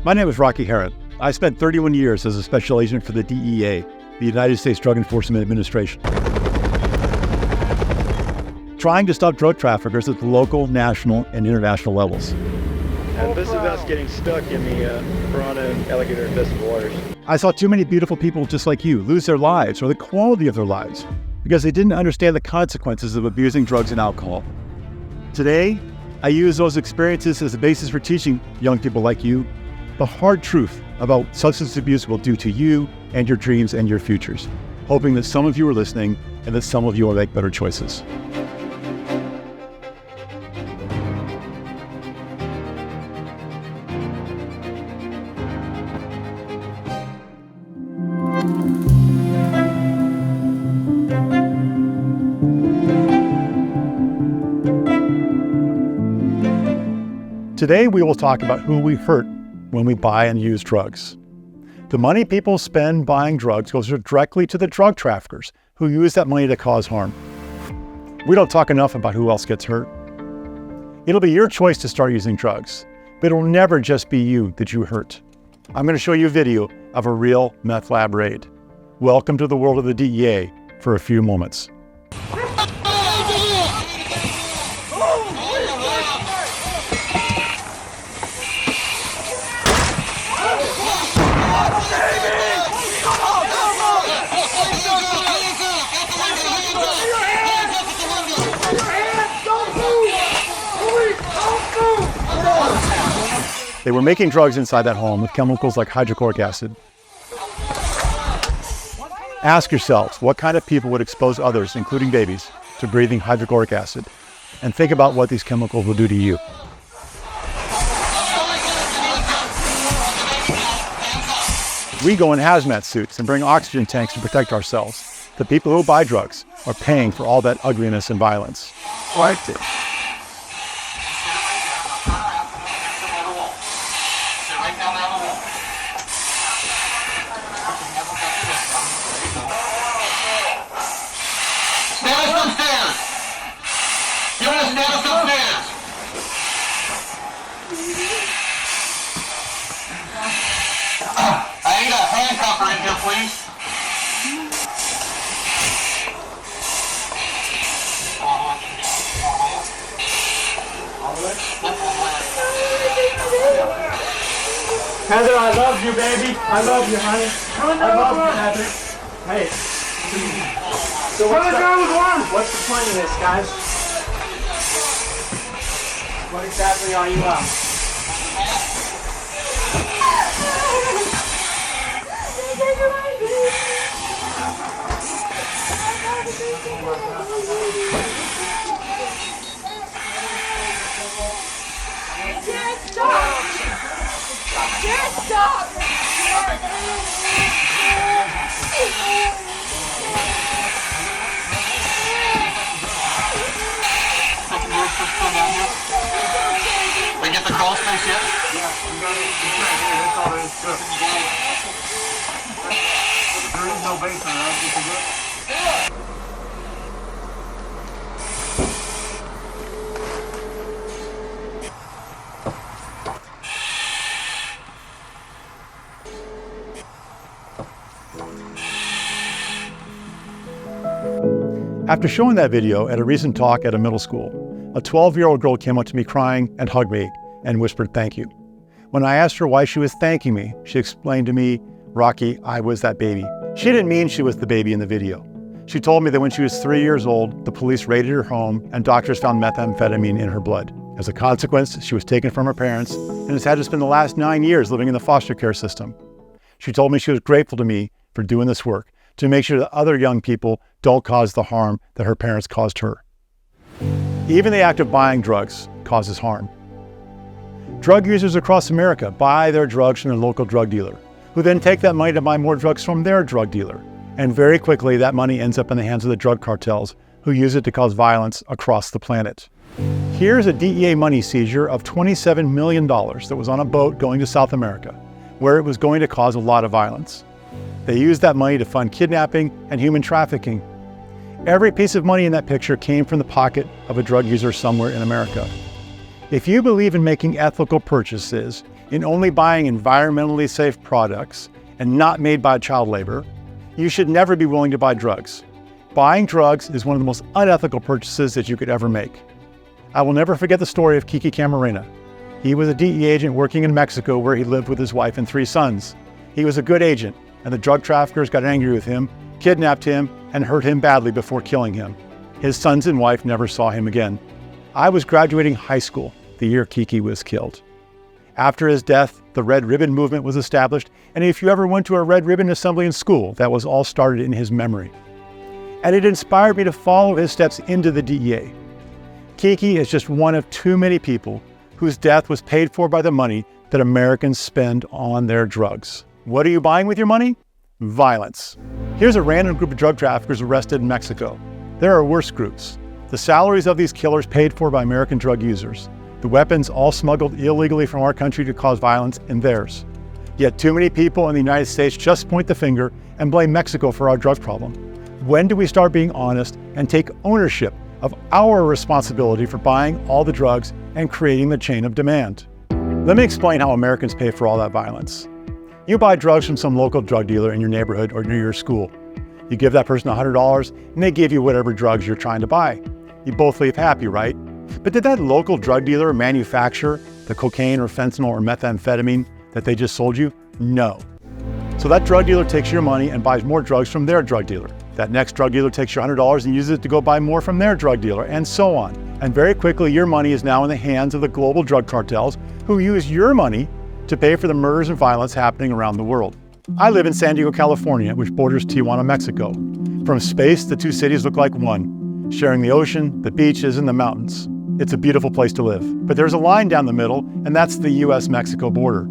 My name is Rocky Herron. I spent 31 years as a special agent for the DEA, the United States Drug Enforcement Administration, trying to stop drug traffickers at the local, national, and international levels. And this is us getting stuck in the piranha and alligator infested waters. I saw too many beautiful people just like you lose their lives or the quality of their lives because they didn't understand the consequences of abusing drugs and alcohol. Today, I use those experiences as the basis for teaching young people like you the hard truth about what substance abuse will do to you and your dreams and your futures, hoping that some of you are listening and that some of you will make better choices. Today, we will talk about who we hurt when we buy and use drugs. The money people spend buying drugs goes directly to the drug traffickers who use that money to cause harm. We don't talk enough about who else gets hurt. It'll be your choice to start using drugs, but it'll never just be you that you hurt. I'm going to show you a video of a real meth lab raid. Welcome to the world of the DEA for a few moments. They were making drugs inside that home with chemicals like hydrochloric acid. Ask yourselves what kind of people would expose others, including babies, to breathing hydrochloric acid, and think about what these chemicals will do to you. We go in hazmat suits and bring oxygen tanks to protect ourselves. The people who buy drugs are paying for all that ugliness and violence. Right. I need a handcuffer in here, please. Heather, I love you, baby. I love you, honey. I love you, Heather. Hey. So what's the point of this, guys? What exactly are you up? Stop! We get the crawl space yet? Yeah, we got it. That's all it is. There is no basement, right? It's a good. After showing that video at a recent talk at a middle school, a 12-year-old girl came up to me crying and hugged me and whispered thank you. When I asked her why she was thanking me, she explained to me, "Rocky, I was that baby." She didn't mean she was the baby in the video. She told me that when she was 3 years old, the police raided her home and doctors found methamphetamine in her blood. As a consequence, she was taken from her parents and has had to spend the last 9 years living in the foster care system. She told me she was grateful to me for doing this work to make sure that other young people don't cause the harm that her parents caused her. Even the act of buying drugs causes harm. Drug users across America buy their drugs from their local drug dealer, who then take that money to buy more drugs from their drug dealer. And very quickly, that money ends up in the hands of the drug cartels, who use it to cause violence across the planet. Here's a DEA money seizure of $27 million that was on a boat going to South America, where it was going to cause a lot of violence. They used that money to fund kidnapping and human trafficking. Every piece of money in that picture came from the pocket of a drug user somewhere in America. If you believe in making ethical purchases, in only buying environmentally safe products and not made by child labor, you should never be willing to buy drugs. Buying drugs is one of the most unethical purchases that you could ever make. I will never forget the story of Kiki Camarena. He was a DEA agent working in Mexico where he lived with his wife and 3 sons. He was a good agent, and the drug traffickers got angry with him, kidnapped him, and hurt him badly before killing him. His sons and wife never saw him again. I was graduating high school the year Kiki was killed. After his death, the Red Ribbon movement was established, and if you ever went to a Red Ribbon assembly in school, that was all started in his memory. And it inspired me to follow his steps into the DEA. Kiki is just one of too many people whose death was paid for by the money that Americans spend on their drugs. What are you buying with your money? Violence. Here's a random group of drug traffickers arrested in Mexico. There are worse groups. The salaries of these killers paid for by American drug users. The weapons all smuggled illegally from our country to cause violence in theirs. Yet too many people in the United States just point the finger and blame Mexico for our drug problem. When do we start being honest and take ownership of our responsibility for buying all the drugs and creating the chain of demand? Let me explain how Americans pay for all that violence. You buy drugs from some local drug dealer in your neighborhood or near your school. You give that person $100 and they give you whatever drugs you're trying to buy. You both leave happy, right? But did that local drug dealer manufacture the cocaine or fentanyl or methamphetamine that they just sold you? No. So that drug dealer takes your money and buys more drugs from their drug dealer. That next drug dealer takes your $100 and uses it to go buy more from their drug dealer, and so on. And very quickly, your money is now in the hands of the global drug cartels who use your money to pay for the murders and violence happening around the world. I live in San Diego, California, which borders Tijuana, Mexico. From space, the 2 cities look like one, sharing the ocean, the beaches, and the mountains. It's a beautiful place to live. But there's a line down the middle, and that's the US-Mexico border.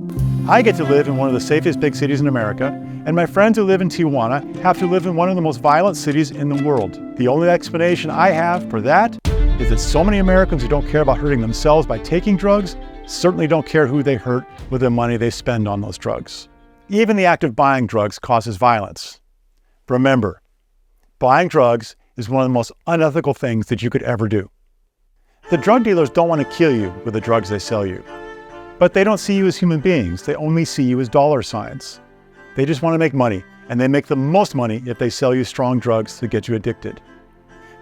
I get to live in one of the safest big cities in America, and my friends who live in Tijuana have to live in one of the most violent cities in the world. The only explanation I have for that is that so many Americans who don't care about hurting themselves by taking drugs certainly don't care who they hurt with the money they spend on those drugs. Even the act of buying drugs causes violence. Remember, buying drugs is one of the most unethical things that you could ever do. The drug dealers don't want to kill you with the drugs they sell you. But they don't see you as human beings. They only see you as dollar signs. They just want to make money, and they make the most money if they sell you strong drugs that get you addicted.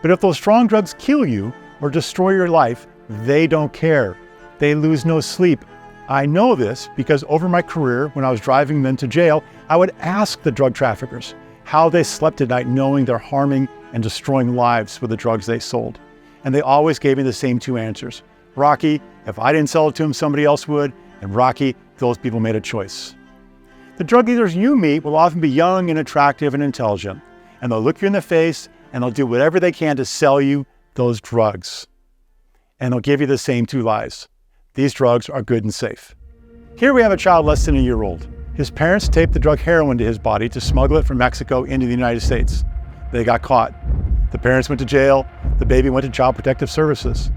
But if those strong drugs kill you or destroy your life, they don't care. They lose no sleep. I know this because over my career, when I was driving men to jail, I would ask the drug traffickers how they slept at night knowing they're harming and destroying lives with the drugs they sold. And they always gave me the same 2 answers. Rocky, if I didn't sell it to him, somebody else would. And Rocky, those people made a choice. The drug dealers you meet will often be young and attractive and intelligent. And they'll look you in the face and they'll do whatever they can to sell you those drugs. And they'll give you the same 2 lies. These drugs are good and safe. Here we have a child less than a year old. His parents taped the drug heroin to his body to smuggle it from Mexico into the United States. They got caught. The parents went to jail. The baby went to Child Protective Services.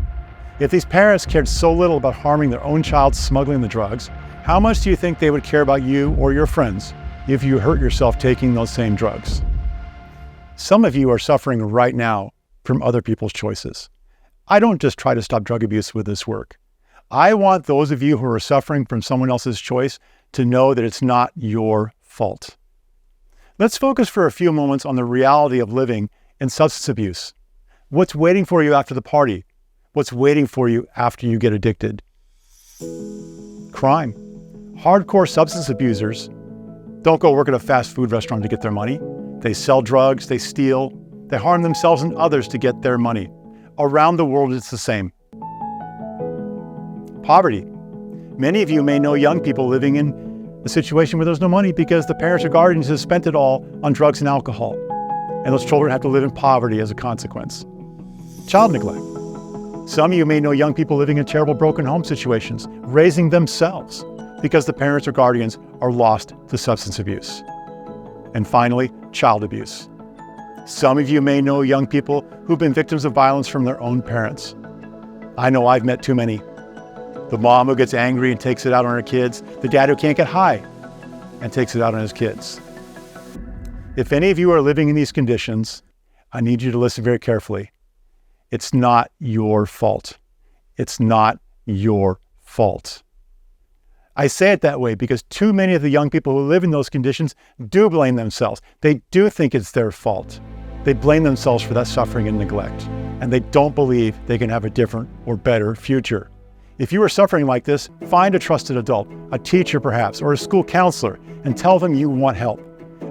If these parents cared so little about harming their own child smuggling the drugs, how much do you think they would care about you or your friends if you hurt yourself taking those same drugs? Some of you are suffering right now from other people's choices. I don't just try to stop drug abuse with this work. I want those of you who are suffering from someone else's choice to know that it's not your fault. Let's focus for a few moments on the reality of living in substance abuse. What's waiting for you after the party? What's waiting for you after you get addicted? Crime. Hardcore substance abusers don't go work at a fast food restaurant to get their money. They sell drugs, they steal, they harm themselves and others to get their money. Around the world, it's the same. Poverty. Many of you may know young people living in a situation where there's no money because the parents or guardians have spent it all on drugs and alcohol. And those children have to live in poverty as a consequence. Child neglect. Some of you may know young people living in terrible broken home situations, raising themselves because the parents or guardians are lost to substance abuse. And finally, child abuse. Some of you may know young people who've been victims of violence from their own parents. I know I've met too many. The mom who gets angry and takes it out on her kids, the dad who can't get high and takes it out on his kids. If any of you are living in these conditions, I need you to listen very carefully. It's not your fault. It's not your fault. I say it that way because too many of the young people who live in those conditions do blame themselves. They do think it's their fault. They blame themselves for that suffering and neglect, and they don't believe they can have a different or better future. If you are suffering like this, find a trusted adult, a teacher perhaps, or a school counselor, and tell them you want help.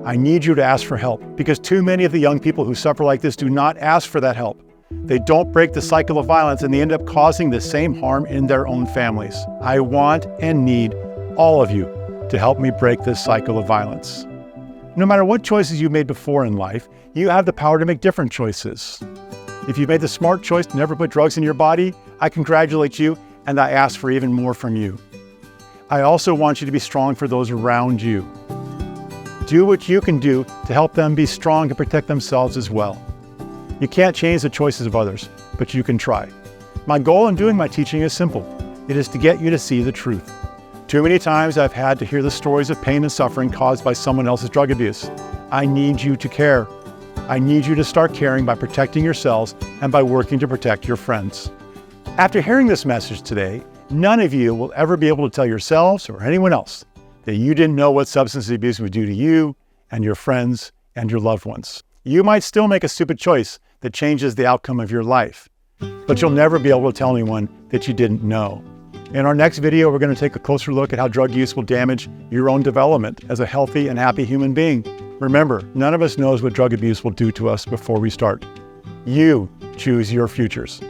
I need you to ask for help because too many of the young people who suffer like this do not ask for that help. They don't break the cycle of violence and they end up causing the same harm in their own families. I want and need all of you to help me break this cycle of violence. No matter what choices you made before in life, you have the power to make different choices. If you've made the smart choice to never put drugs in your body, I congratulate you and I ask for even more from you. I also want you to be strong for those around you. Do what you can do to help them be strong and protect themselves as well. You can't change the choices of others, but you can try. My goal in doing my teaching is simple. It is to get you to see the truth. Too many times I've had to hear the stories of pain and suffering caused by someone else's drug abuse. I need you to care. I need you to start caring by protecting yourselves and by working to protect your friends. After hearing this message today, none of you will ever be able to tell yourselves or anyone else that you didn't know what substance abuse would do to you and your friends and your loved ones. You might still make a stupid choice that changes the outcome of your life, but you'll never be able to tell anyone that you didn't know. In our next video, we're going to take a closer look at how drug use will damage your own development as a healthy and happy human being. Remember, none of us knows what drug abuse will do to us before we start. You choose your futures.